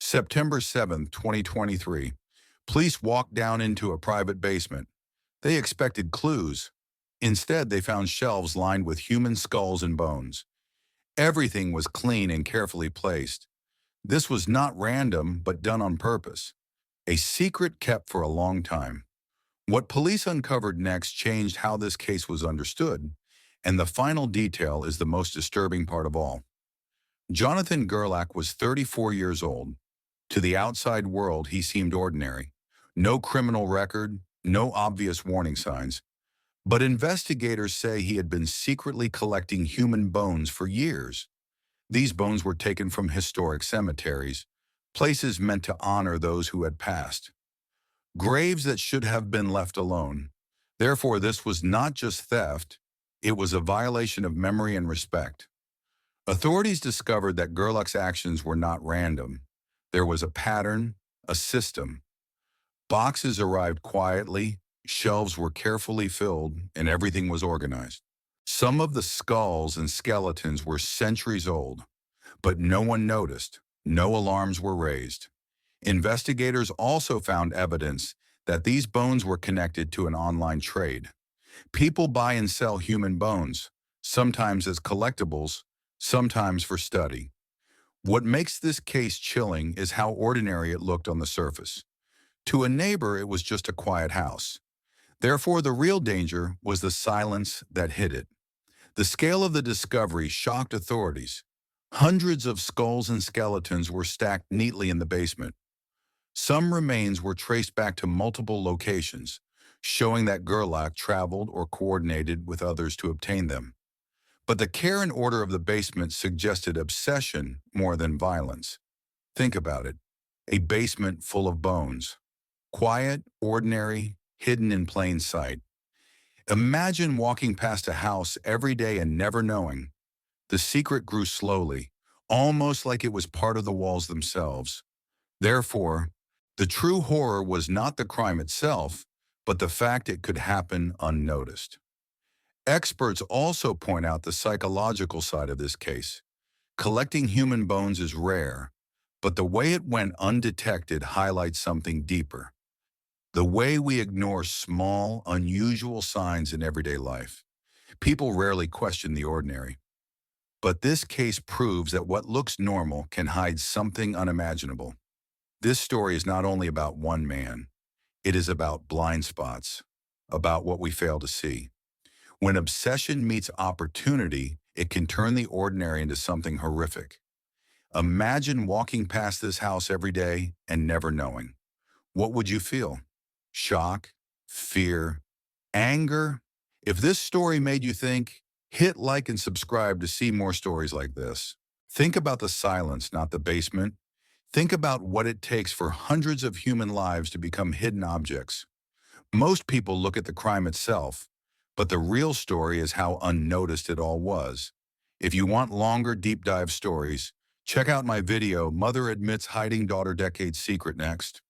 September 7th, 2023. Police walked down into a private basement. They expected clues. Instead, they found shelves lined with human skulls and bones. Everything was clean and carefully placed. This was not random, but done on purpose. A secret kept for a long time. What police uncovered next changed how this case was understood, and the final detail is the most disturbing part of all. Jonathan Gerlach was 34 years old. To the outside world, he seemed ordinary. No criminal record, no obvious warning signs. But investigators say he had been secretly collecting human bones for years. These bones were taken from historic cemeteries, places meant to honor those who had passed. Graves that should have been left alone. Therefore, this was not just theft, it was a violation of memory and respect. Authorities discovered that Gerlach's actions were not random. There was a pattern, a system. Boxes arrived quietly, shelves were carefully filled, and everything was organized. Some of the skulls and skeletons were centuries old, but no one noticed. No alarms were raised. Investigators also found evidence that these bones were connected to an online trade. People buy and sell human bones, sometimes as collectibles, sometimes for study. What makes this case chilling is how ordinary it looked on the surface. To a neighbor, it was just a quiet house. Therefore, the real danger was the silence that hid it. The scale of the discovery shocked authorities. Hundreds of skulls and skeletons were stacked neatly in the basement. Some remains were traced back to multiple locations, showing that Gerlach traveled or coordinated with others to obtain them. But the care and order of the basement suggested obsession more than violence. Think about it. A basement full of bones. Quiet, ordinary, hidden in plain sight. Imagine walking past a house every day and never knowing. The secret grew slowly, almost like it was part of the walls themselves. Therefore, the true horror was not the crime itself, but the fact it could happen unnoticed. Experts also point out the psychological side of this case. Collecting human bones is rare, but the way it went undetected highlights something deeper. The way we ignore small, unusual signs in everyday life. People rarely question the ordinary. But this case proves that what looks normal can hide something unimaginable. This story is not only about one man. It is about blind spots, about what we fail to see. When obsession meets opportunity, it can turn the ordinary into something horrific. Imagine walking past this house every day and never knowing. What would you feel? Shock, fear, anger? If this story made you think, hit like and subscribe to see more stories like this. Think about the silence, not the basement. Think about what it takes for hundreds of human lives to become hidden objects. Most people look at the crime itself, but the real story is how unnoticed it all was. If you want longer deep dive stories, check out my video, Mother Admits Hiding Daughter Decade's Secret next.